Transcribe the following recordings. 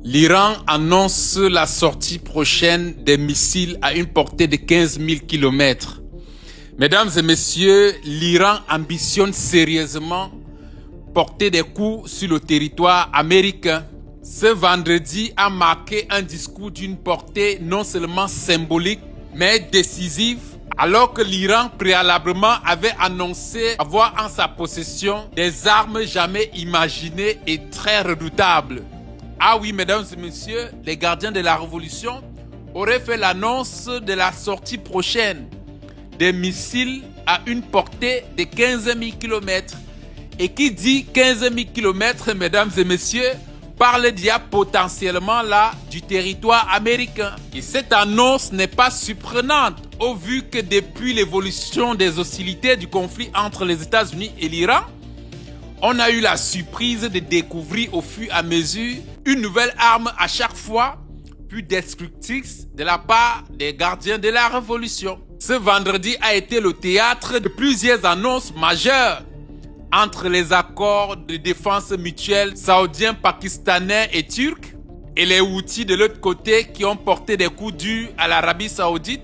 L'Iran annonce la sortie prochaine des missiles à une portée de 15 000 km. Mesdames et messieurs, l'Iran ambitionne sérieusement porter des coups sur le territoire américain. Ce vendredi a marqué un discours d'une portée non seulement symbolique, mais décisive, alors que l'Iran préalablement avait annoncé avoir en sa possession des armes jamais imaginées et très redoutables. Ah oui, mesdames et messieurs, les gardiens de la révolution auraient fait l'annonce de la sortie prochaine des missiles à une portée de 15 000 km. Et qui dit 15 000 km, mesdames et messieurs, parle déjà potentiellement là du territoire américain. Et cette annonce n'est pas surprenante au vu que depuis l'évolution des hostilités du conflit entre les États-Unis et l'Iran, on a eu la surprise de découvrir au fur et à mesure une nouvelle arme à chaque fois plus destructrice de la part des gardiens de la révolution. Ce vendredi a été le théâtre de plusieurs annonces majeures entre les accords de défense mutuelle saoudiens, pakistanais et turcs et les Houthis de l'autre côté qui ont porté des coups durs à l'Arabie saoudite.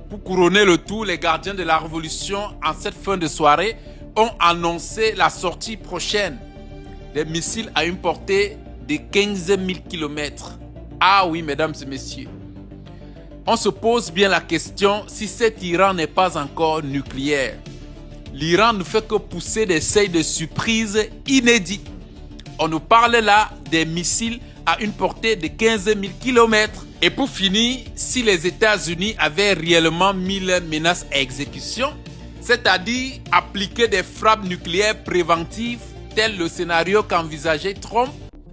Pour couronner le tout, les gardiens de la révolution en cette fin de soirée ont annoncé la sortie prochaine des missiles à une portée de 15 000 km. Ah oui, mesdames et messieurs, on se pose bien la question si cet Iran n'est pas encore nucléaire. L'Iran ne fait que pousser des seuils de surprise inédits. On nous parle là des missiles à une portée de 15 000 km. Et pour finir, si les États-Unis avaient réellement mis leurs menaces à exécution, c'est-à-dire appliquer des frappes nucléaires préventives, tel le scénario qu'envisageait Trump,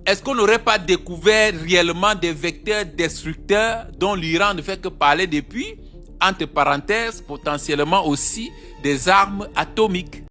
est-ce qu'on n'aurait pas découvert réellement des vecteurs destructeurs dont l'Iran ne fait que parler depuis, entre parenthèses, potentiellement aussi des armes atomiques?